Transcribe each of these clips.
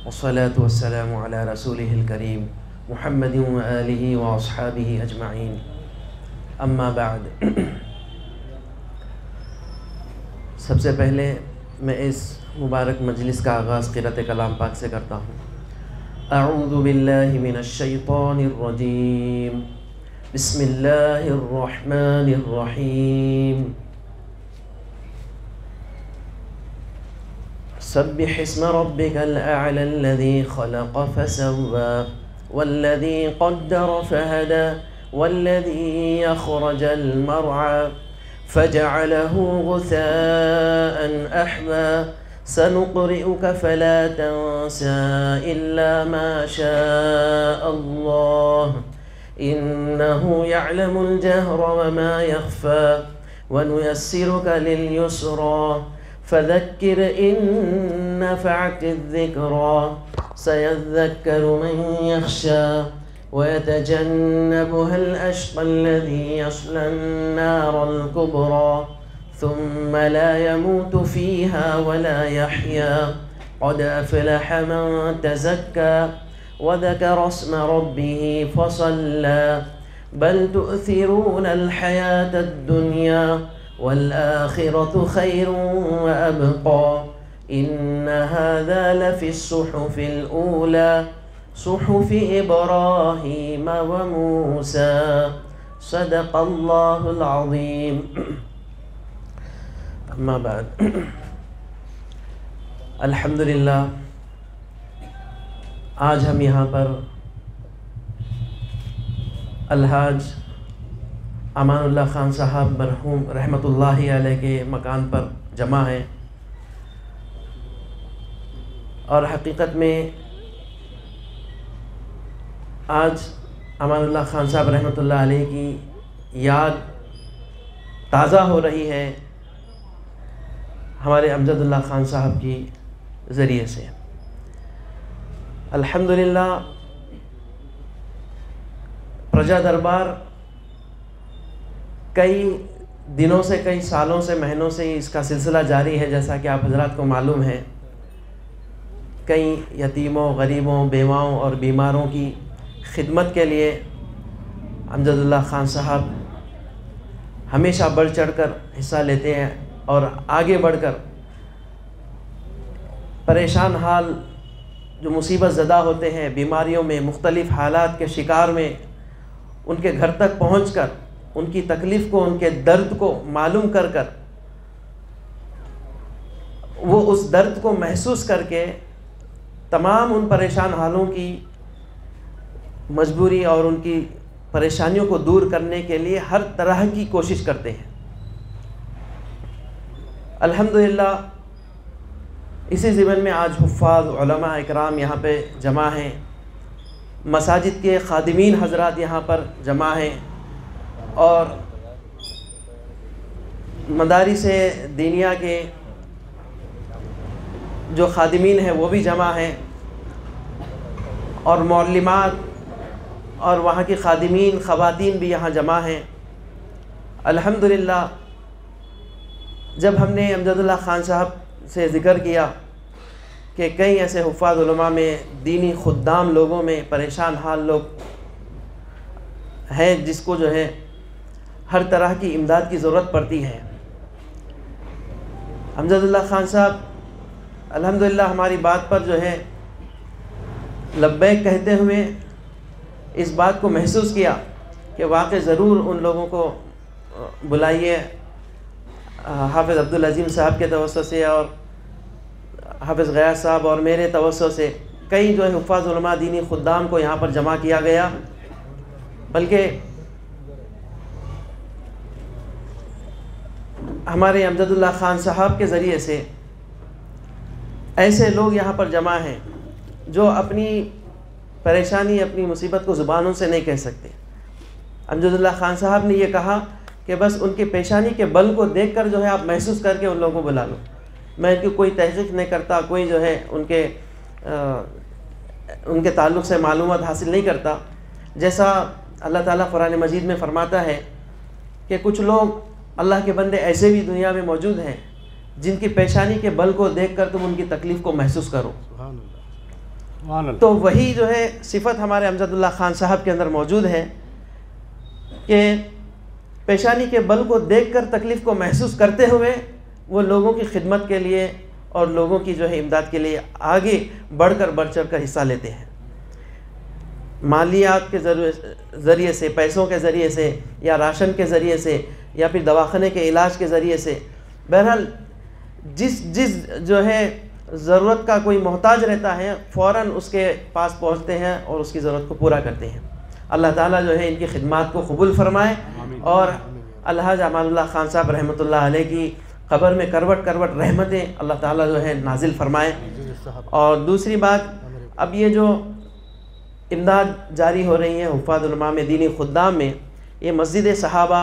वस्सलातु वस्सलामु अला रसूलिहिल करीम मुहम्मदिन व आलिहि व अस्हाबिहि अजमाइन अम्मा बाद। सबसे पहले मैं इस मुबारक मजलिस का आगाज़ क़िरात कलाम पाक से करता हूँ। अऊज़ु बिल्लाहि मिनश शैतानिर रजीम, बिस्मिल्लाहिर रहमानिर रहीम। सब्बिह इस्म रब्बिकल अअला अल्लज़ी खलक़ फसव्वा वल्लज़ी क़द्दर फहदा वल्लज़ी अख़रजल मरअा फजअलहु गुसाअन अहवा सनुक़रिउक फला तंसा इल्ला मा शाअ अल्लाह इन्नहु यअलमुल जहरा व मा यख़फ़ा वनुयस्सिरुक लिल-युस्रा फ़ज़क्किर इन नफ़अतिज़्ज़िक्रा सयज़्ज़क्करु मन यख़्शा वयतजन्नबुहल अश्क़ा यस्लन नारल कुब्रा थुम्मा ला यमूतु फ़ीहा वला यहया क़द अफ़लह मन तज़क्का वज़करा अस्म रब्बिही फ़सल्ला बल तुअ्थिरूनल हयातद दुनिया वल-आख़िरतु ख़ैरुन व अबक़ा इन्न हाज़ा लफ़िस्सुहुफ़िल ऊला सुहुफ़ि इब्राहीम व मूसा सदक़ल्लाहुल अज़ीम। अम्मा बाद, अल्हम्दुलिल्लाह, आज हम यहाँ पर अलहाज अमानुल्लाह ख़ान साहब मरहूम रहमतुल्लाहि अलैह के मकान पर जमा हैं और हकीकत में आज अमानुल्लाह ख़ान साहब रहमतुल्लाह अलैह की याद ताज़ा हो रही है हमारे अमजदुल्लाह ख़ान साहब की ज़रिए से। अल्हम्दुलिल्लाह, प्रजा दरबार कई दिनों से, कई सालों से, महीनों से इसका सिलसिला जारी है। जैसा कि आप हज़रात को मालूम है, कई यतीमों, गरीबों, बेवाओं और बीमारों की खिदमत के लिए अमजदुल्लाह ख़ान साहब हमेशा बढ़ चढ़ कर हिस्सा लेते हैं और आगे बढ़कर परेशान हाल जो मुसीबत ज़दा होते हैं, बीमारियों में, मुख्तलिफ़ हालात के शिकार में, उनके घर तक पहुंचकर उनकी तकलीफ़ को, उनके दर्द को मालूम कर कर वो उस दर्द को महसूस करके तमाम उन परेशान हालों की मजबूरी और उनकी परेशानियों को दूर करने के लिए हर तरह की कोशिश करते हैं। अल्हम्दुलिल्लाह, इसी ज़िमन में आज हुफ़्फ़ाज़, उलमा इकराम यहाँ पे जमा हैं, मसाजिद के खादिमीन हज़रात यहाँ पर जमा हैं और मदारिस दीनिया के जो खादिमीन हैं वो भी जमा हैं और मौल्लिमात और वहाँ की खादिमीन ख़वातीन भी यहाँ जमा हैं। अल्हम्दुलिल्लाह, जब हमने अमजदुल्लाह ख़ान साहब से ज़िक्र किया कि कई ऐसे हुफ़्फ़ाज़ उलमा में, दीनी खुद्दाम लोगों में परेशान हाल लोग हैं जिसको जो है हर तरह की इमदाद की ज़रूरत पड़ती है। अमजदुल्लाह ख़ान साहब अल्हम्दुलिल्लाह हमारी बात पर जो है लब्बैक कहते हुए इस बात को महसूस किया कि वाक़ई ज़रूर उन लोगों को बुलाइए। हाफ़िज़ अब्दुल अज़ीम साहब के तवस्सुस से और हाफ़िज़ ग़यास साहब और मेरे तवस्सुस से कई जो है हुफ़्फ़ाज़ उलमा, दीनी खुद्दाम को यहाँ पर जमा किया गया। बल्कि हमारे अमजदुल्लाह ख़ान साहब के ज़रिए से ऐसे लोग यहाँ पर जमा हैं जो अपनी परेशानी, अपनी मुसीबत को ज़ुबानों से नहीं कह सकते। अमजदुल्लाह ख़ान साहब ने ये कहा कि बस उनकी पेशानी के बल को देखकर जो है आप महसूस करके उन लोगों को बुला लो। मैं इनकी कोई तहक़ीक़ नहीं करता, कोई जो है उनके ताल्लुक़ से मालूमात हासिल नहीं करता। जैसा अल्लाह ताला कुरान मजीद में फ़रमाता है कि कुछ लोग अल्लाह के बंदे ऐसे भी दुनिया में मौजूद हैं जिनकी पेशानी के बल को देखकर तुम उनकी तकलीफ़ को महसूस करो। तो वही जो है सिफत हमारे अमजदुल्लाह खान साहब के अंदर मौजूद है कि पेशानी के बल को देखकर तकलीफ़ को महसूस करते हुए वो लोगों की खिदमत के लिए और लोगों की जो है इमदाद के लिए आगे बढ़ चढ़ कर हिस्सा लेते हैं। मालियात के ज़रिए से, पैसों के ज़रिए से, या राशन के ज़रिए से, या फिर दवाखाने के इलाज के ज़रिए से, बहरहाल जिस जो है ज़रूरत का कोई मोहताज रहता है फ़ौरन उसके पास पहुँचते हैं और उसकी ज़रूरत को पूरा करते हैं। अल्लाह ताला जो है इनकी खिदमात को कबूल फ़रमाए और अलहाज अमानुल्लाह खान साहब रहमतुल्लाह अलैह की क़ब्र में करवट करवट रहमतें अल्लाह ताला जो है नाजिल फ़रमाए। और दूसरी बात, अब ये जो इमदाद जारी हो रही है हुफ़ाज़ उलमा में, दीनी खुद्दाम में, ये मस्जिद सहाबा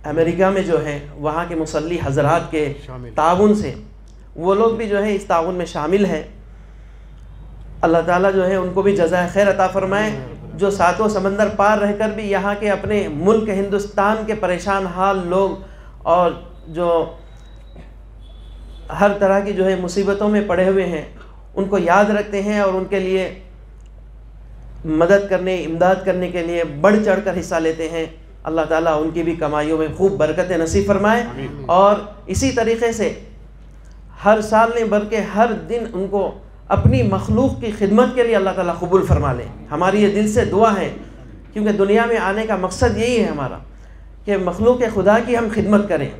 अमेरिका में जो है वहाँ के मुसल्ली हज़रात के ताउन से वो लोग भी जो है इस ताउन में शामिल हैं। अल्लाह ताला जो है उनको भी जज़ाए खैर अता फ़रमाए, जो सातों समंदर पार रहकर भी यहाँ के अपने मुल्क हिंदुस्तान के परेशान हाल लोग और जो हर तरह की जो है मुसीबतों में पड़े हुए हैं उनको याद रखते हैं और उनके लिए मदद करने, इमदाद करने के लिए बढ़ चढ़ कर हिस्सा लेते हैं। अल्लाह ताला उनकी भी कमाइयों में खूब बरकत नसीब फरमाए और इसी तरीक़े से हर साल ने बल्कि हर दिन उनको अपनी मखलूक की खिदमत के लिए अल्लाह ताला कबूल फरमा ले। हमारी ये दिल से दुआ है, क्योंकि दुनिया में आने का मकसद यही है हमारा कि मखलूक खुदा की हम खिदमत करें।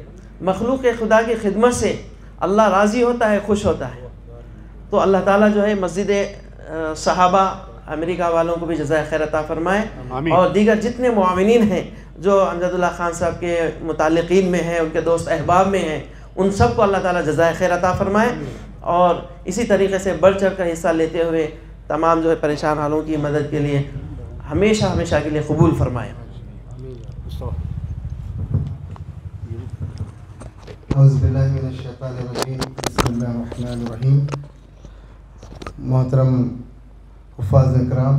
मखलूक खुदा की खिदमत से अल्लाह राज़ी होता है, खुश होता है। तो अल्लाह ताला जो है मस्जिद सहाबा अमेरिका वालों को भी जज़ाए खैर अता फ़रमाए और दीगर जितने मुआविनीन हैं जो अमजदुल्लाह खान साहब के मुताल्लिक़ीन में हैं, उनके दोस्त अहबाब में हैं, उन सब को अल्लाह ताला जज़ाए खैर अता फ़रमाए और इसी तरीक़े से बढ़ चढ़ कर हिस्सा लेते हुए तमाम जो है परेशान हालों की मदद के लिए हमेशा हमेशा के लिए कबूल फरमाए। मोहतरम हुफ़ाज़ इकराम,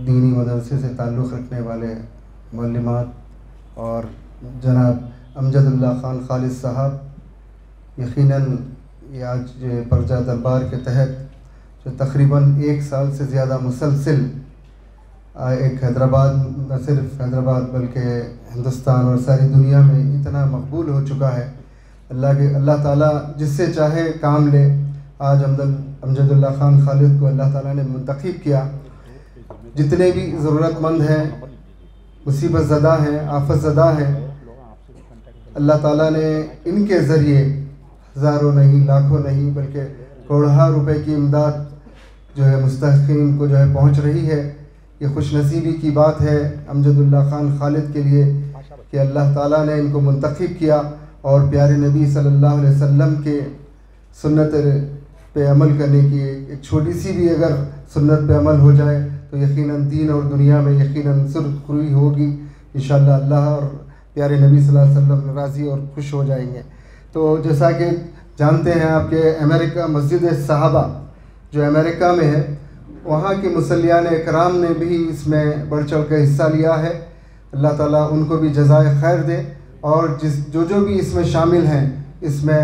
दीनी मदरसे से ताल्लुक़ रखने वाले मुअल्लिमात और जनाब अमजदुल्लाह खान खालिद साहब, यकीनन ये आज परजा दरबार के तहत जो तकरीबन 1 साल से ज़्यादा मुसलसिल एक हैदराबाद, न सिर्फ हैदराबाद बल्कि हिंदुस्तान और सारी दुनिया में इतना मकबूल हो चुका है। अल्लाह ताला जिससे चाहे काम ले। आज अमजदुल्लाह खान खालिद को अल्लाह ताला ने मुंतखब किया। जितने भी ज़रूरतमंद हैं, मुसीबत ज़दा हैं, आफत ज़दा हैं, अल्लाह ताला ने इनके ज़रिए हज़ारों नहीं, लाखों नहीं, बल्कि करोड़ों रुपए की इमदाद जो है मुस्तहिक़ीन को जो है पहुँच रही है। ये खुशनसीबी की बात है अमजदुल्लाह खान खालिद के लिए कि अल्लाह ताला ने इनको मुंतखब किया और प्यारे नबी सल्लल्लाहु अलैहि वसल्लम के सुन्नत पे अमल करने की एक छोटी सी भी अगर सुन्नत पे अमल हो जाए तो यकीनन दीन और दुनिया में यकीनन सुरखरुई होगी इंशाअल्लाह। अल्लाह और प्यारे नबी सल्लल्लाहु अलैहि वसल्लम राज़ी और खुश हो जाएंगे। तो जैसा कि जानते हैं आपके अमेरिका मस्जिद सहाबा जो अमेरिका में है, वहाँ के मुसल्लियान इकराम ने भी इसमें बढ़ चढ़ कर हिस्सा लिया है। अल्लाह ताला उनको भी जज़ाए खैर दे और जो भी इसमें शामिल हैं, इसमें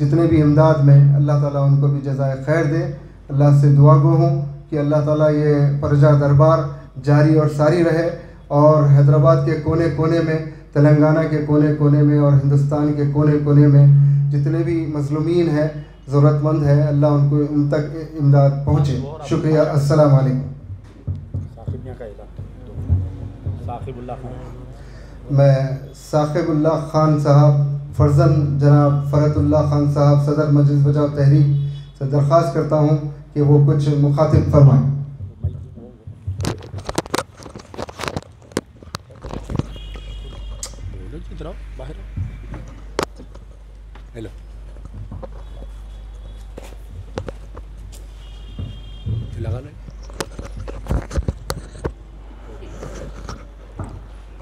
जितने भी इमदाद में, अल्लाह ताला उनको भी जज़ाए खैर दे। अल्लाह से दुआ गो हूँ कि अल्लाह ताला ये परजा दरबार जारी और सारी रहे और हैदराबाद के कोने कोने में, तेलंगाना के कोने कोने में और हिंदुस्तान के कोने कोने में जितने भी मज़लूमीन हैं, ज़रूरतमंद है, अल्लाह उनको उन तक इमदाद पहुँचे। शुक्रिया। अस्सलाम वालेकुम। मैं साकिबुल्लाह खान साहब फर्जन जनाब फ़रतुल्लाह खान साहब सदर मजलिस बचाव तहरीक से दरख्वास्त करता हूँ कि वो कुछ मुखातिब फरमाएँ। हेलो,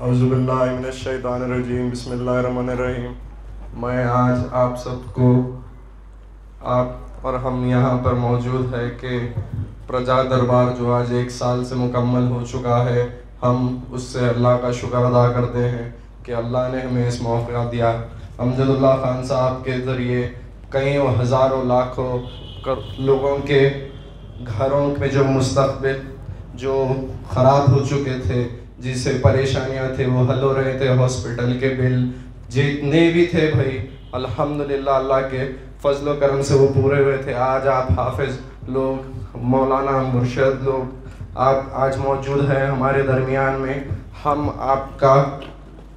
औज़ुबिल्लाहि मिनश्शैतानिर्रजीम, बिस्मिल्लाहिर्रहमानिर्रहीम। मैं आज आप सबको, आप और हम यहाँ पर मौजूद है कि प्रजा दरबार जो आज 1 साल से मुकम्मल हो चुका है, हम उससे अल्लाह का शुक्र अदा करते हैं कि अल्लाह ने हमें इस मौका दिया। अमजदुल्लाह खान साहब के ज़रिए कई हज़ारों लाखों लोगों के घरों में जो मुस्तक़बिल जो ख़राब हो चुके थे, जिससे परेशानियां थे वो हल हो रहे थे, हॉस्पिटल के बिल जितने भी थे भाई अल्हम्दुलिल्लाह अल्लाह के फजल करम से वो पूरे हुए थे। आज आप हाफिज़ लोग, मौलाना मुर्शद लोग आप आज मौजूद हैं हमारे दरमियान में। हम आपका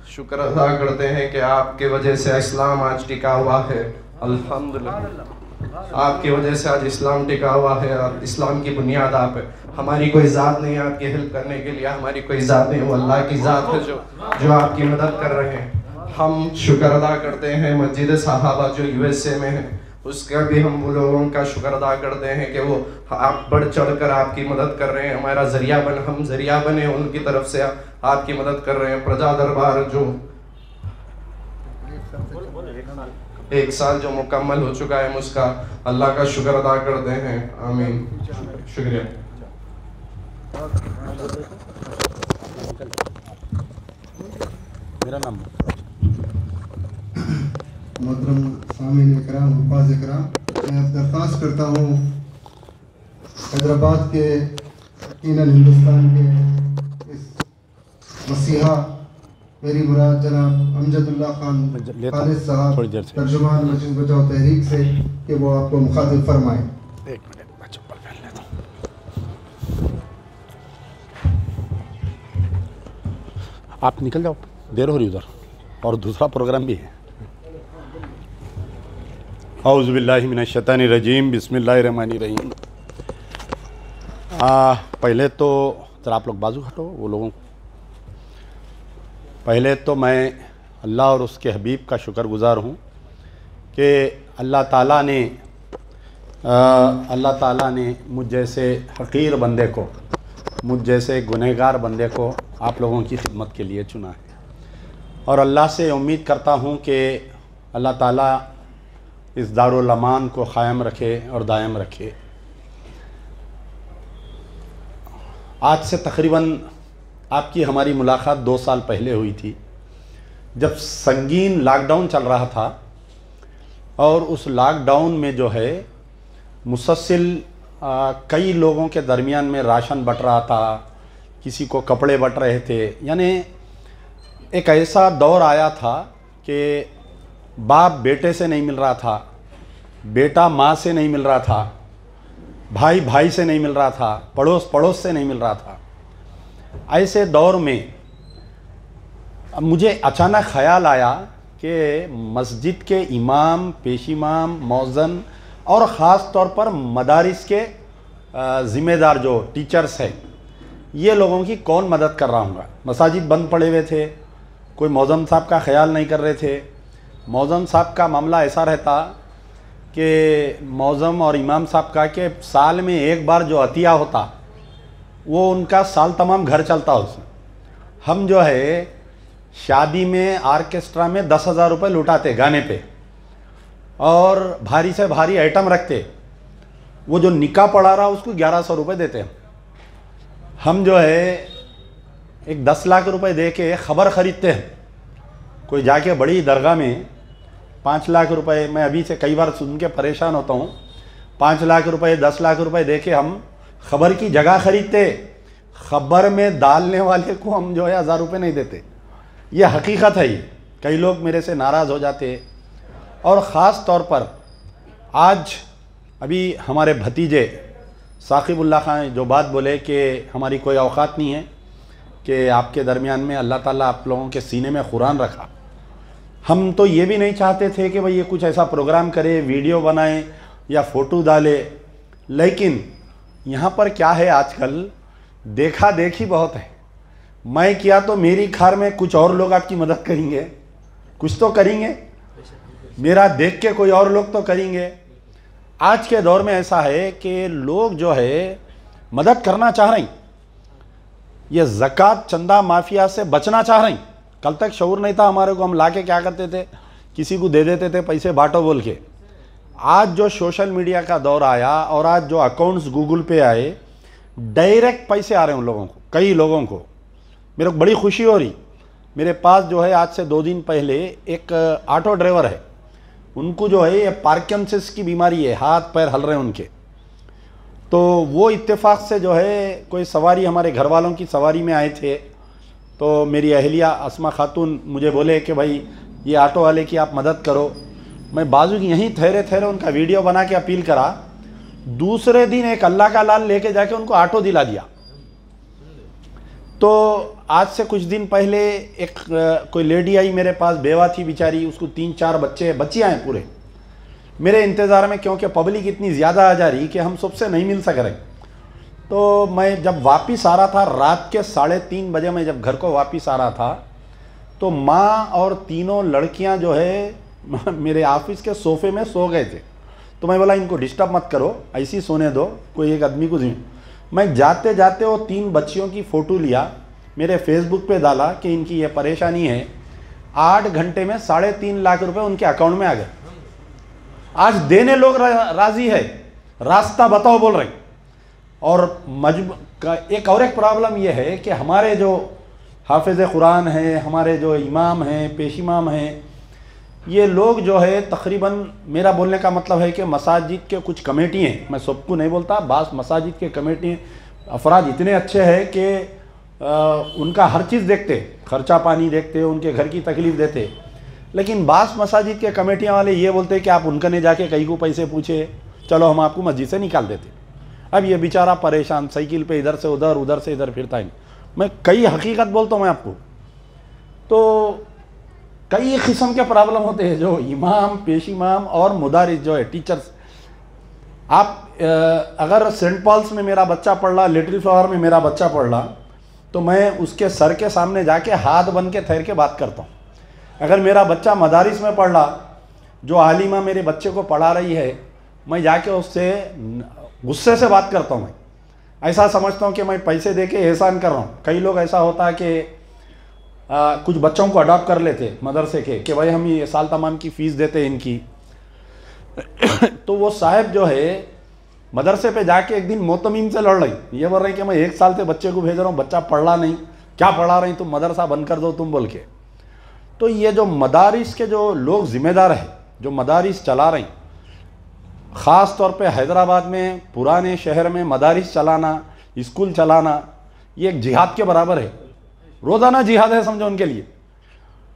शुक्र अदा करते हैं कि आपके वजह से इस्लाम आज टिका हुआ है। अल्हम्दुलिल्लाह आपकी वजह से आज इस्लाम टिका हुआ है और इस्लाम की बुनियाद आप है। हमारी कोई ज़ात नहीं है आपकी हेल्प करने के लिए, हमारी कोई ज़ात नहीं, वो अल्लाह की ज़ात है जो आपकी मदद कर रहे हैं। हम शुक्र अदा करते हैं मस्जिद सहाबा जो USA में है, उसका भी हम वो लोगों का शुक्र अदा करते हैं कि वो आप बढ़ चढ़ कर आपकी मदद कर रहे हैं। हमारा हम ज़रिया बने उनकी तरफ से आपकी मदद कर रहे हैं। प्रजा दरबार जो 1 साल जो मुकम्मल हो चुका है, हम उसका अल्लाह का शुक्र अदा करते हैं। आमीन, शुक्रिया। मेरा नाम मोहतरम सामीन इकराम, हुफ़ाज़ इकराम, मैं दरख्वास्त करता हूँ हैदराबाद के यकीनन हिंदुस्तान के इस मसीहा मेरी मुराद जनाब अमजदुल्लाह खान खालिद साहब तर्जुमान मजलिस बचाओ तहरीक से कि वो आपको मुखातिब फरमाएं। एक मिनट मैं चप्पल पहन लेता हूँ। आप निकल जाओ, देर हो रही उधर और दूसरा प्रोग्राम भी है। औज़ु बिल्लाहि मिनश शैतानिर रजीम, बिस्मिल्लाहिर रहमानिर रहीम। पहले तो जरा आप लोग बाजू हटो वो लोगों को। पहले तो मैं अल्लाह और उसके हबीब का शुक्रगुज़ार हूँ कि अल्लाह ताला ने मुझ जैसे हक़ीर बंदे को, मुझ जैसे गुनहगार बंदे को आप लोगों की खिदमत के लिए चुना है। और अल्लाह से उम्मीद करता हूँ कि अल्लाह ताला इस दारुल अमान को क़ायम रखे और दायम रखे। आज से तकरीबन आपकी हमारी मुलाकात 2 साल पहले हुई थी, जब संगीन लॉकडाउन चल रहा था और उस लॉकडाउन में जो है मुसलसल कई लोगों के दरमियान में राशन बँट रहा था, किसी को कपड़े बँट रहे थे। यानी एक ऐसा दौर आया था कि बाप बेटे से नहीं मिल रहा था, बेटा माँ से नहीं मिल रहा था, भाई भाई से नहीं मिल रहा था, पड़ोस पड़ोस से नहीं मिल रहा था। ऐसे दौर में मुझे अचानक ख़याल आया कि मस्जिद के इमाम, पेश इमाम, मौज़न और ख़ास तौर पर मदारिस के ज़िम्मेदार जो टीचर्स हैं, ये लोगों की कौन मदद कर रहा होगा। मसाजिद बंद पड़े हुए थे, कोई मौज़म साहब का ख्याल नहीं कर रहे थे। मौज़म साहब का मामला ऐसा रहता कि मौज़म और इमाम साहब का कि साल में एक बार जो अतिया होता वो उनका साल तमाम घर चलता उसमें। हम जो है शादी में आर्केस्ट्रा में 10,000 रुपये लुटाते गाने पे और भारी से भारी आइटम रखते। वो जो निकाह पढ़ा रहा उसको 1100 रुपये देते। हम जो है एक 10 लाख रुपए दे के ख़बर ख़रीदते हैं। कोई जाके बड़ी दरगाह में 5 लाख रुपए, मैं अभी से कई बार सुन के परेशान होता हूँ, 5 लाख रुपए 10 लाख रुपए दे के हम ख़बर की जगह ख़रीदते। ख़बर में डालने वाले को हम जो है 1000 रुपये नहीं देते। ये हकीकत है। कई लोग मेरे से नाराज़ हो जाते। और ख़ास तौर पर आज अभी हमारे भतीजे साकिबुल्लाह खान जो बात बोले कि हमारी कोई औकात नहीं है कि आपके दरमियान में अल्लाह ताला आप लोगों के सीने में कुरान रखा। हम तो ये भी नहीं चाहते थे कि भाई ये कुछ ऐसा प्रोग्राम करे, वीडियो बनाए या फ़ोटो डाले। लेकिन यहाँ पर क्या है, आजकल देखा देखी बहुत है। मैं किया तो मेरी खार में कुछ और लोग आपकी मदद करेंगे, कुछ तो करेंगे, मेरा देख के कोई और लोग तो करेंगे। आज के दौर में ऐसा है कि लोग जो है मदद करना चाह रहे हैं, ये ज़कात चंदा माफिया से बचना चाह रहे हैं। कल तक शऊर नहीं था हमारे को, हम लाके क्या करते थे, किसी को दे देते थे पैसे बांटो बोल के। आज जो सोशल मीडिया का दौर आया और आज जो अकाउंट्स गूगल पे आए, डायरेक्ट पैसे आ रहे हैं उन लोगों को, कई लोगों को। मेरे को बड़ी खुशी हो रही। मेरे पास जो है आज से 2 दिन पहले एक ऑटो ड्राइवर है, उनको जो है ये पार्किंसंस की बीमारी है, हाथ पैर हल रहे हैं उनके। तो वो इत्तेफाक से जो है कोई सवारी, हमारे घर वालों की सवारी में आए थे, तो मेरी अहलिया अस्मा खातून मुझे बोले कि भाई ये ऑटो वाले की आप मदद करो। मैं बाजू की यहीं ठहरे ठहरे उनका वीडियो बना के अपील करा। दूसरे दिन एक अल्लाह का लाल लेके जाके उनको ऑटो दिला दिया। तो आज से कुछ दिन पहले एक कोई लेडी आई मेरे पास, बेवा थी बेचारी, उसको 3-4 बच्चियाँ हैं पूरे। मेरे इंतज़ार में, क्योंकि पब्लिक इतनी ज़्यादा आ जा रही कि हम सबसे नहीं मिल सक रहे, तो मैं जब वापस आ रहा था रात के 3:30 बजे, मैं जब घर को वापस आ रहा था, तो माँ और तीनों लड़कियां जो है मेरे ऑफिस के सोफे में सो गए थे। तो मैं बोला इनको डिस्टर्ब मत करो, ऐसे ही सोने दो, कोई एक आदमी को दी। मैं जाते जाते वो 3 बच्चियों की फ़ोटो लिया, मेरे फेसबुक पे डाला कि इनकी ये परेशानी है। 8 घंटे में 3.5 लाख रुपए उनके अकाउंट में आ गए। आज देने लोग राजी है, रास्ता बताओ बोल रहे। और एक प्रॉब्लम ये है कि हमारे जो हाफिज़ कुरान है, हमारे जो इमाम हैं, पेश इमाम हैं, ये लोग जो है तकरीबन, मेरा बोलने का मतलब है कि मसाजिद के कुछ कमेटी हैं, मैं सबको नहीं बोलता, बास मसाजिद के कमेटी अफराद इतने अच्छे हैं कि उनका हर चीज़ देखते, खर्चा पानी देखते, उनके घर की तकलीफ़ देते। लेकिन बास मसाजिद के कमेटियाँ वाले ये बोलते हैं कि आप उनका नहीं जाके कहीं को पैसे पूछे, चलो हम आपको मस्जिद से निकाल देते। अब ये बेचारा परेशान, साइकिल पे इधर से उधर, उधर से इधर फिरता है। मैं कई हकीकत बोलता हूँ मैं आपको, तो कई किस्म के प्रॉब्लम होते हैं जो इमाम, पेश इमाम और मुदारिस जो है, टीचर्स। आप अगर सेंट पॉल्स में मेरा बच्चा पढ़ रहा, लिटिल फ्लावर में मेरा बच्चा पढ़ रहा, तो मैं उसके सर के सामने जाके हाथ बन के ठहर के बात करता हूँ। अगर मेरा बच्चा मदारिस में पढ़ रहा, जो आलिमा मेरे बच्चे को पढ़ा रही है, मैं जाके उससे गुस्से से बात करता हूँ। मैं ऐसा समझता हूँ कि मैं पैसे दे के एहसान कर रहा हूँ। कई लोग ऐसा होता है कि कुछ बच्चों को अडॉप्ट कर लेते मदरसे के, कि भाई हम ये साल तमाम की फ़ीस देते हैं इनकी। तो वो साहब जो है मदरसे पे जाके एक दिन मोतमीम से लड़ रही, ये बोल रही कि मैं 1 साल से बच्चे को भेज रहा हूँ, बच्चा पढ़ रहा नहीं, क्या पढ़ा रही तुम, मदरसा बंद कर दो तुम बोल के। तो ये जो मदारिस के जो लोग ज़िम्मेदार हैं, जो मदारिस चला रहे हैं, ख़ास तौर पे हैदराबाद में पुराने शहर में मदारिस चलाना, स्कूल चलाना, ये एक जिहाद के बराबर है। रोज़ाना जिहाद है समझो उनके लिए।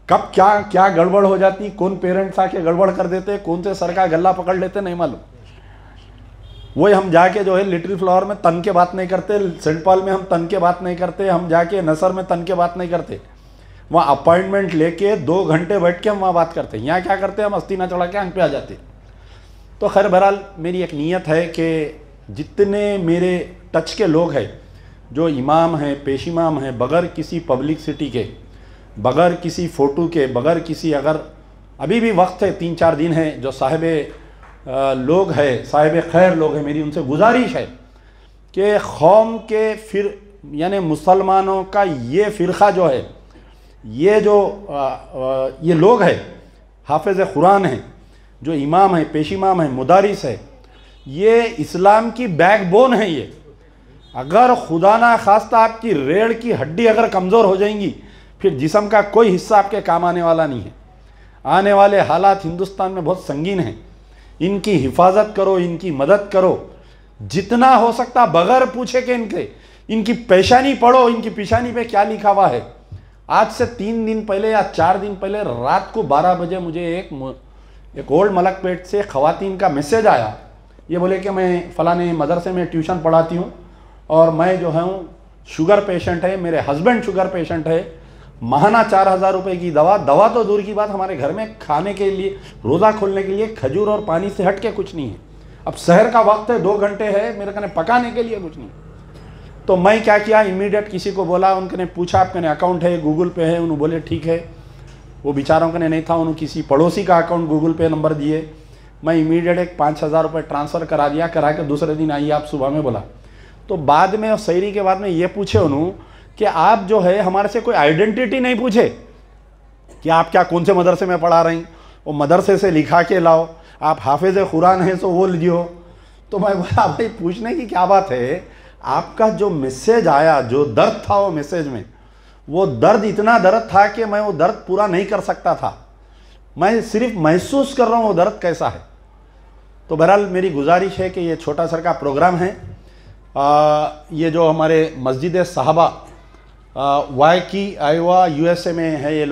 कब क्या क्या गड़बड़ हो जाती, कौन पेरेंट्स आके गड़बड़ कर देते, कौन से सर का गला पकड़ लेते, नहीं मालूम। वही हम जाके जो है लिटिल फ्लावर में तन के बात नहीं करते, सेंट पॉल में हम तन के बात नहीं करते, हम जाके नसर में तन के बात नहीं करते। वहाँ अपॉइंटमेंट लेके 2 घंटे बैठ के हम वहाँ बात करते हैं। यहाँ क्या करते हैं, हम अस्तीना चढ़ा के आंख पे आ जाते। तो खैर बहरहाल मेरी एक नीयत है कि जितने मेरे टच के लोग हैं, जो इमाम हैं, पेश इमाम हैं, बग़ैर किसी पब्लिसिटी के, बग़ैर किसी फ़ोटो के, बग़ैर किसी, अगर अभी भी वक्त है, 3-4 दिन है, जो साहिब लोग हैं, साहिब खैर लोग हैं, मेरी उनसे गुजारिश है कि कौम के फिर यानी मुसलमानों का ये फ़िरक़ा जो है, ये जो ये लोग हैं, हाफिज़ कुरान हैं, जो इमाम हैं, पेश इमाम हैं, मुदारिस है, ये इस्लाम की बैकबोन है। ये अगर खुदा ना खास्ता आपकी रीढ़ की हड्डी अगर कमज़ोर हो जाएंगी, फिर जिस्म का कोई हिस्सा आपके काम आने वाला नहीं है। आने वाले हालात हिंदुस्तान में बहुत संगीन हैं। इनकी हिफाजत करो, इनकी मदद करो, जितना हो सकता, बगैर पूछे कि इनकी पेशानी पढ़ो, इनकी पेशानी पे क्या लिखा हुआ है। आज से 3 दिन पहले या 4 दिन पहले रात को 12 बजे मुझे एक ओल्ड मलकपेट से ख़वातीन का मैसेज आया। ये बोले कि मैं फ़लाने मदरसे में ट्यूशन पढ़ाती हूँ और मैं जो हूँ शुगर पेशेंट है, मेरे हस्बैंड शुगर पेशेंट है, माहाना 4000 रुपये की दवा तो दूर की बात, हमारे घर में खाने के लिए, रोज़ा खोलने के लिए खजूर और पानी से हट के कुछ नहीं है। अब शहर का वक्त है, 2 घंटे है, मेरे कहने पकाने के लिए कुछ नहीं। तो मैं क्या किया, इमीडिएट किसी को बोला, उनके पूछा आपके अकाउंट है, गूगल पे है, उन्होंने बोले ठीक है। वो बेचारों के नहीं था, उन्होंने किसी पड़ोसी का अकाउंट गूगल पे नंबर दिए। मैं इमीडिएट एक 5000 रुपये ट्रांसफ़र करा दिया, करा के दूसरे दिन आइए आप सुबह में बोला। तो बाद में सैरी के बाद में ये पूछे उन्होंने कि आप जो है हमारे से कोई आइडेंटिटी नहीं पूछे कि आप क्या कौन से मदरसे में पढ़ा रही, वो मदरसे से लिखा के लाओ, आप हाफिज़ कुरान हैं तो वो लीजिए। तो मैं बोला भाई पूछने की क्या बात है, आपका जो मैसेज आया, जो दर्द था वो मैसेज में, वो दर्द इतना दर्द था कि मैं वो दर्द पूरा नहीं कर सकता था। मैं सिर्फ महसूस कर रहा हूँ वो दर्द कैसा है। तो बहरहाल मेरी गुजारिश है कि ये छोटा सर का प्रोग्राम है। ये जो हमारे मस्जिद साहबा वाई आयोवा USA में है, ये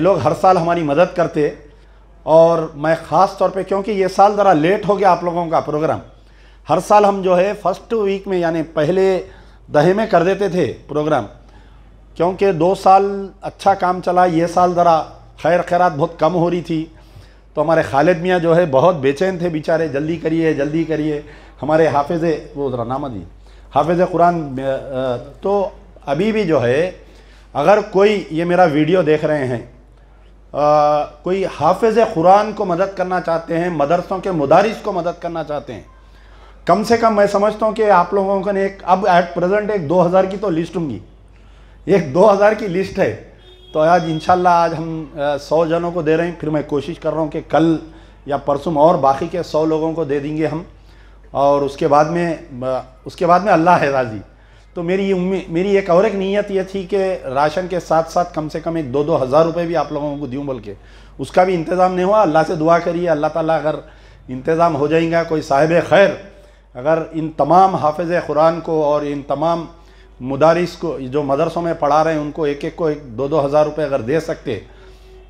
लोग हर साल हमारी मदद करते, और मैं ख़ास तौर पे क्योंकि ये साल ज़रा लेट हो गया आप लोगों का प्रोग्राम। हर साल हम जो है फर्स्ट वीक में यानी पहले दहे में कर देते थे प्रोग्राम, क्योंकि 2 साल अच्छा काम चला। ये साल ज़रा खैर खैरात बहुत कम हो रही थी, तो हमारे खालिद मियाँ जो है बहुत बेचैन थे बेचारे, जल्दी करिए जल्दी करिए। हमारे हाफिज़ वो ज़रा नाम दी हाफिज़ कुरान, तो अभी भी जो है अगर कोई ये मेरा वीडियो देख रहे हैं, कोई हाफिज़ कुरान को मदद करना चाहते हैं, मदरसों के मुदारिस को मदद करना चाहते हैं, कम से कम मैं समझता हूँ कि आप लोगों का ने एक अब एट प्रेजेंट एक 2000 की तो लिस्ट होंगी, एक 2000 की लिस्ट है। तो आज इंशाल्लाह आज हम 100 जनों को दे रहे हैं, फिर मैं कोशिश कर रहा हूँ कि कल या परसों और बाकी के 100 लोगों को दे देंगे हम, और उसके बाद में अल्लाह है राज़ी। तो मेरी एक और एक नीयत ये थी कि राशन के साथ साथ कम से कम एक 2-2 हज़ार रुपये भी आप लोगों को दूँ, बल्कि उसका भी इंतज़ाम नहीं हुआ। अल्लाह से दुआ करिए, अल्लाह ताला अगर इंतज़ाम हो जाएगा, कोई साहिब खैर अगर इन तमाम हाफिज़ कुरान को और इन तमाम मुदारिस को जो मदरसों में पढ़ा रहे हैं उनको एक एक को 2-2 हज़ार रुपये अगर दे सकते,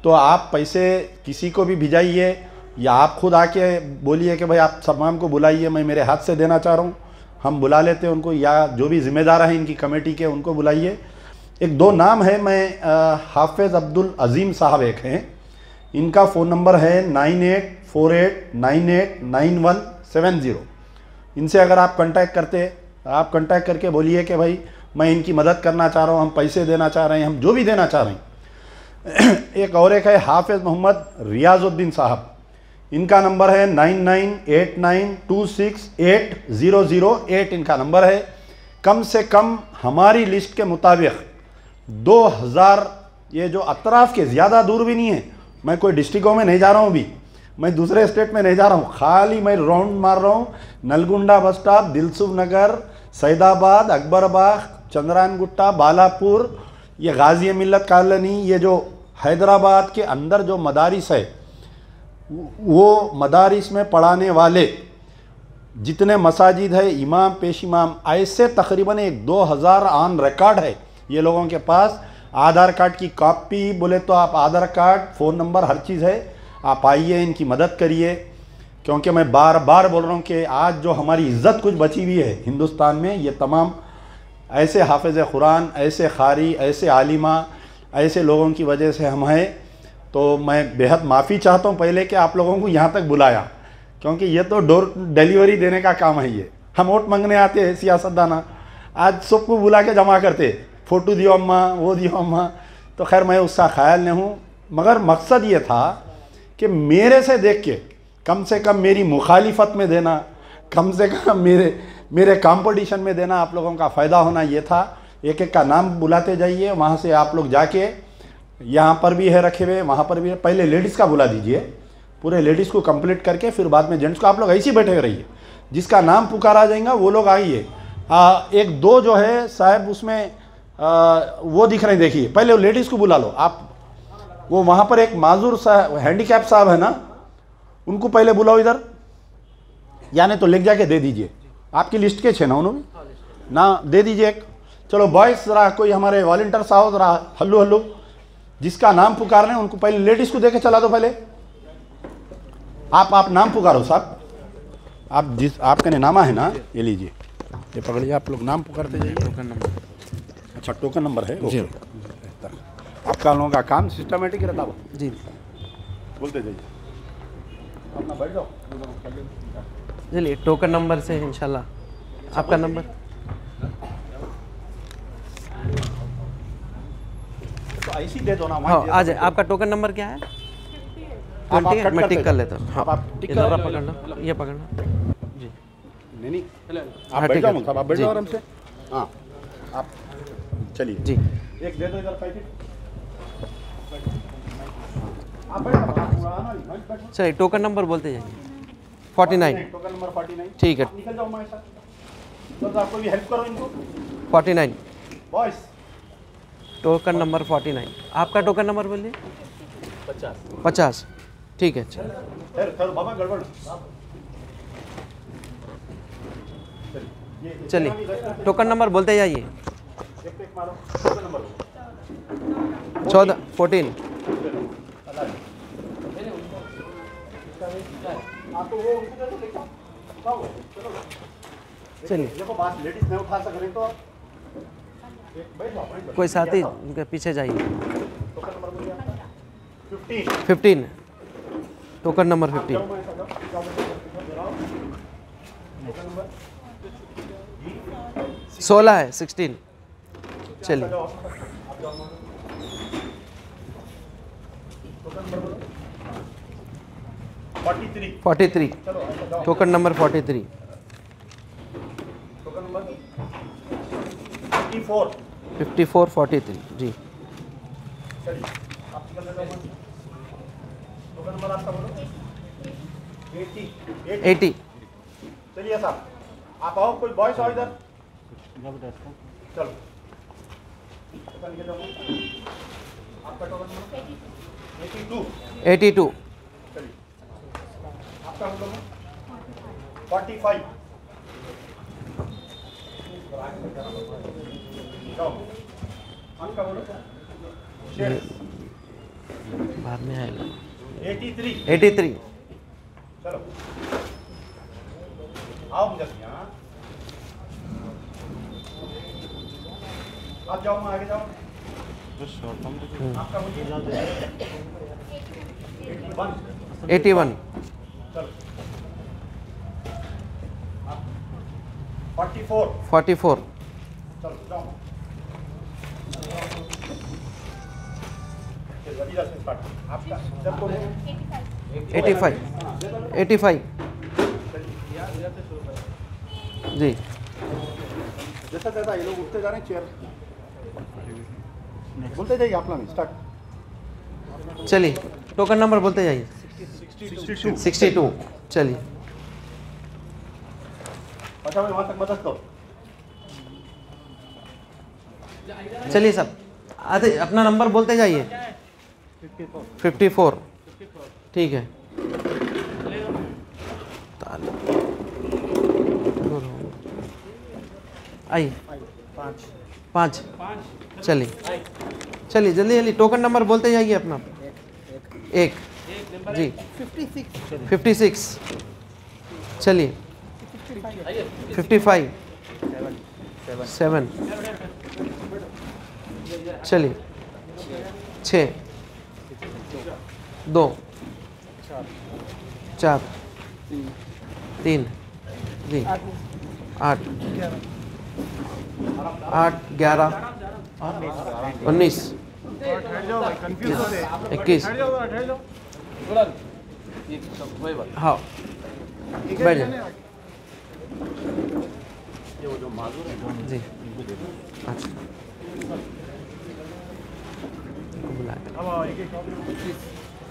तो आप पैसे किसी को भी भिजाइए या आप खुद आके बोलिए कि भाई आप तमाम को बुलाइए, मैं मेरे हाथ से देना चाह रहा हूँ, हम बुला लेते हैं उनको, या जो भी ज़िम्मेदार हैं इनकी कमेटी के उनको बुलाइए। 1-2 नाम है, मैं हाफिज़ अब्दुल अज़ीम साहब एक हैं, इनका फ़ोन नंबर है 9848989170। इनसे अगर आप कांटेक्ट करके बोलिए कि भाई मैं इनकी मदद करना चाह रहा हूँ, हम पैसे देना चाह रहे हैं, हम जो भी देना चाह रहे हैं। एक है हाफिज़ मोहम्मद रियाजुद्दीन साहब, इनका नंबर है 9989268008 इनका नंबर है। कम से कम हमारी लिस्ट के मुताबिक 2000, ये जो अतराफ़ के ज़्यादा दूर भी नहीं है, मैं कोई डिस्ट्रिक्टों में नहीं जा रहा हूँ अभी, मैं दूसरे स्टेट में नहीं जा रहा हूँ, खाली मैं राउंड मार रहा हूँ। नलगुंडा बस स्टॉप, दिलसुख नगर, सैदाबाद, अकबरबाग, चंद्रायन गुट्टा, बालापुर, ये गाज़ी मिल्लत कॉलोनी, ये जो हैदराबाद के अंदर जो मदारिस है, वो मदारिस में पढ़ाने वाले जितने मसाजिद है, इमाम पेश इमाम, ऐसे तकरीबन 1-2 हज़ार ऑन रिकॉर्ड है ये लोगों के पास। आधार कार्ड की कॉपी बोले तो आप आधार कार्ड, फ़ोन नंबर, हर चीज़ है। आप आइए, इनकी मदद करिए, क्योंकि मैं बार बार बोल रहा हूँ कि आज जो हमारी इज़्ज़त कुछ बची हुई है हिंदुस्तान में, ये तमाम ऐसे हाफिज़ कुरान, ऐसे ख़ारी, ऐसे आलिमा, ऐसे लोगों की वजह से हम हैं। तो मैं बेहद माफ़ी चाहता हूँ पहले कि आप लोगों को यहाँ तक बुलाया, क्योंकि ये तो डोर डिलीवरी देने का काम है। ये हम वोट मांगने आते हैं सियासतदाना, आज सबको बुला के जमा करते, फ़ोटो दियो अम्मा, वो दियो अम्मा। तो खैर मैं उसका ख्याल नहीं हूँ, मगर मकसद ये था कि मेरे से देख के कम से कम मेरी मुखालिफत में देना, कम से कम मेरे कंपटीशन में देना, आप लोगों का फ़ायदा होना ये था। एक एक का नाम बुलाते जाइए, वहाँ से आप लोग जाके, यहाँ पर भी है रखे हुए, वहाँ पर भी है, पहले लेडीज़ का बुला दीजिए, पूरे लेडीज़ को कंप्लीट करके फिर बाद में जेंट्स को। आप लोग ऐसे ही बैठे रहिए, जिसका नाम पुकारा जाएगा वो लोग आइए। 1-2 जो है साहब उसमें वो दिख रहे हैं, देखिए पहले लेडीज़ को बुला लो आप। वो वहाँ पर एक माजूर साहब, हैंडीकैप साहब है ना, उनको पहले बुलाओ इधर, यानी तो लेके जाके दे दीजिए, आपकी लिस्ट के छे ना उन्होंने ना, दे दीजिए एक। चलो बॉयज़ ज़रा कोई हमारे वॉलंटियर साहब ज़रा हल्लू हल्लू, जिसका नाम पुकारने उनको पहले लेडीज़ को दे के चला दो। पहले आप नाम पुकारो साहब, आप जिस आपका नामा है ना, ये लीजिए, ये पकड़िए, आप लोग नाम पुकारते जाइए। टोकन नंबर, अच्छा टोकन नंबर है जी। आपका लोगों का काम सिस्टमेटिक रहता हो जी, बोलते जाइए, अपना बैठ जाओ। चलिए टोकन नंबर से इंशाल्लाह आपका नंबर तो ऐसी दे दो ना। हाँ आ जाए। आपका टोकन नंबर क्या है? 20 मैं टिक कर लेता हूँ। हाँ आप टिक कर पकड़ना, ये पकड़ना जी। नहीं आप बैठ जाओ, आप बैठ जाओ आराम से। हाँ आप चलिए जी, एक दे दो इधर पैकेट। चलिए टोकन नंबर बोलते जाइए। 49 टोकन नंबर 49 ठीक है। निकल जाओ हमारे साथ, तो आपको भी हेल्प करो इनको। 49 बॉयस टोकन नंबर 49। आपका टोकन नंबर बोलिए। 50। ठीक है, चलो बाबा गड़बड़। चलिए टोकन नंबर बोलते जाइए। 14 14। चलिए लेडीज नहीं उठा सक रही तो कोई साथी उनके पीछे जाइए। 15 टोकन नंबर 15। 16 है 16। चलिए 43 टोकन नंबर 43। 54 43 जी। टोकन नंबर आपका बोलो। 80। चलिए साहब आप आओ, कोई बॉयस आओ इधर। चलो आपका टोकन नंबर 82। चलिए आपका बोलो 45। आपका बोलो बाद में आएगा। 83। चलो आओ जल्दी। यहाँ आप जाओ, मैं आगे जाओ। आपका मुझे 81। चलो 44। 44। चलो जाओ। आपका जब बोले 85। 85 जी। जैसा जैसा ये लोग उठते जा रहे हैं, चेयर बोलते जाइए। आप लोग स्टार्ट। चलिए टोकन नंबर बोलते जाइए। 62। चलिए अच्छा मैं वहाँ तक मदद करो। चलिए सब आधे अपना नंबर बोलते जाइए। 54। ठीक है। आइए 5। चलिए चलिए जल्दी जल्दी टोकन नंबर बोलते जाइए अपना। 1 जी। 56। चलिए 55। 7। चलिए 6 2 4 3 जी 8 11 19 21। हाँ बैठ जाए जी। अच्छा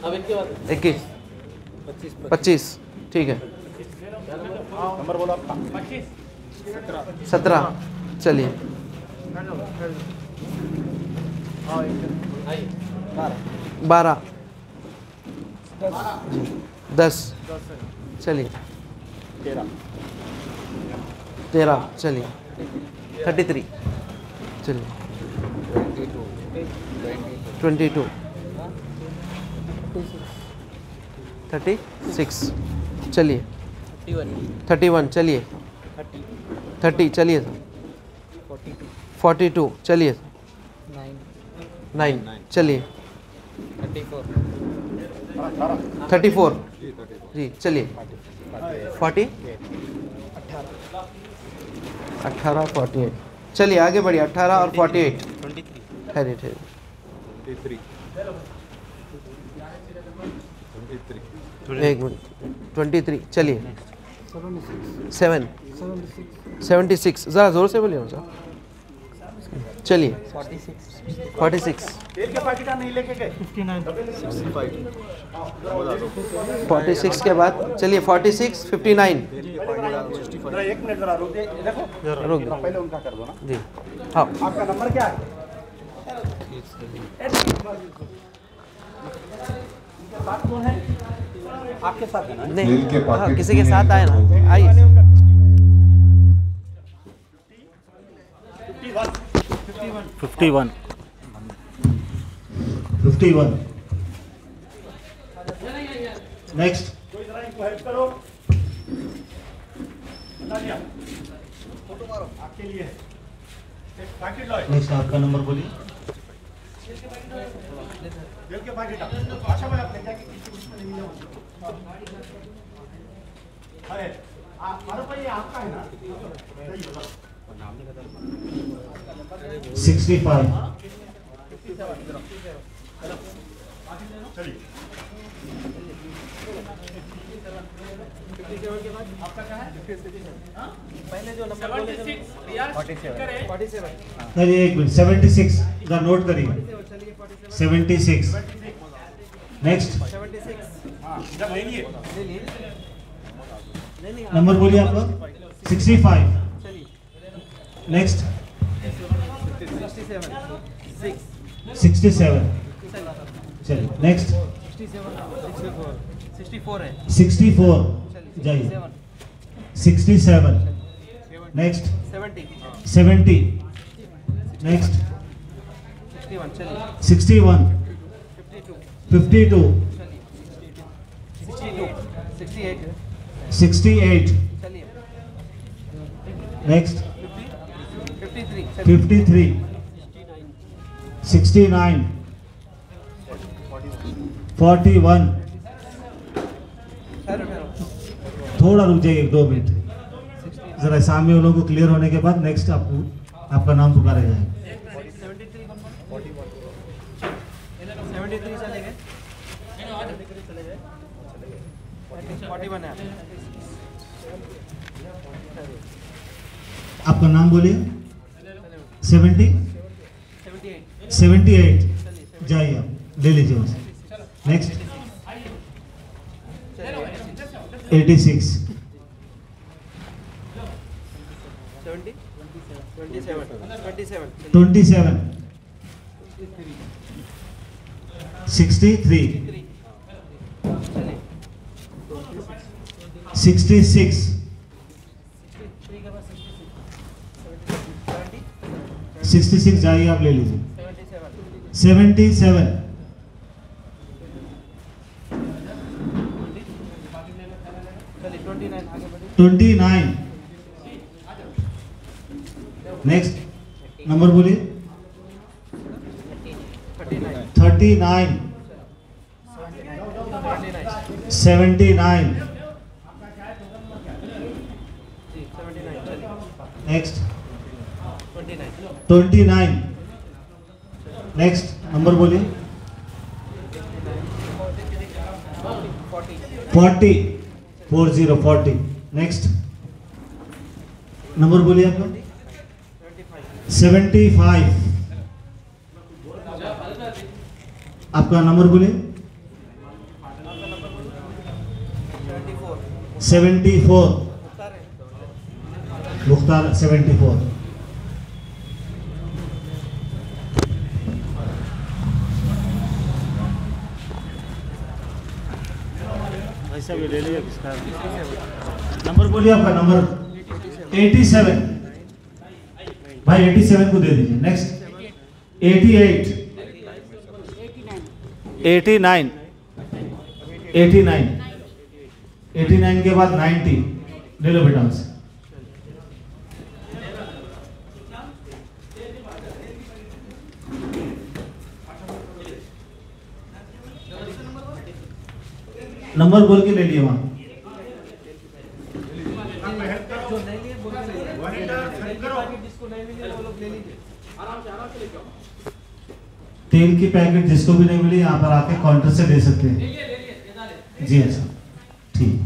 अब इनके बाद 21 25। ठीक है नंबर बोलो आपका। 17। चलिए 12 जी 10। चलिए 13। चलिए 33। चलिए 22 36। चलिए 31। चलिए 30। चलिए 42। चलिए 9। चलिए 34 जी। चलिए 40 18 48। चलिए आगे बढ़िए 18 और 48। ठहरिए ठहरिए एक मिनट 23। चलिए 7 76। ज़रा ज़ोर से बोलिए सर। चलिए 46। तेल के पैकेट नहीं लेके गए। 46 के बाद चलिए 46 59। जरा एक मिनट जरा रुक जाइए। देखो रुक पहले उनका कर दो ना। जी। हाँ आपका नंबर क्या है? साथ कौन है? आपके साथ है ना? नहीं, के हाँ, पाकिट किसी के में साथ आए ना, होंगे। आइए। 51 नेक्स्ट नेक्स्ट आपका नंबर बोलिए। सिक्सटी फाइव पहले जो नंबर बोले थे 47 चलिए एक मिनट 76 का नोट करिए 76 नेक्स्ट नंबर बोलिए आपका 65 नेक्स्ट 67 चलिए नेक्स्ट 64 है 64 जाइए 67 नेक्स्ट 70 नेक्स्ट 61 चलिए 61 52 68 चलिए नेक्स्ट 53 53 69 41 थोड़ा रुक जाइए 1-2 मिनट जरा सामने वालों को क्लियर होने के बाद नेक्स्ट आपका नाम पुकारा जाएगा 73 चले गए 41 है आपका नाम बोलिए 70 78 जाइए आप ले लीजिए उसे नेक्स्ट 86 27 63 66 66 जाइए आप ले लीजिए 77 29 नेक्स्ट नंबर बोलिए 39 79 नेक्स्ट 29 नेक्स्ट नंबर बोलिए 40 नेक्स्ट नंबर बोलिए आपका 75 आपका नंबर बोलिए 74 मुख्तार 74 ऐसा भी ले लीजिए किसका नंबर बोलिए आपका नंबर 87 भाई 87 को दे दीजिए नेक्स्ट 88 89 89 के बाद 90 ले लो बेटा उनसे नंबर बोल के ले लिए वहां तेल की पैकेट जिसको भी नहीं मिली यहाँ पर आके काउंटर से ले सकते हैं जी अच्छा ठीक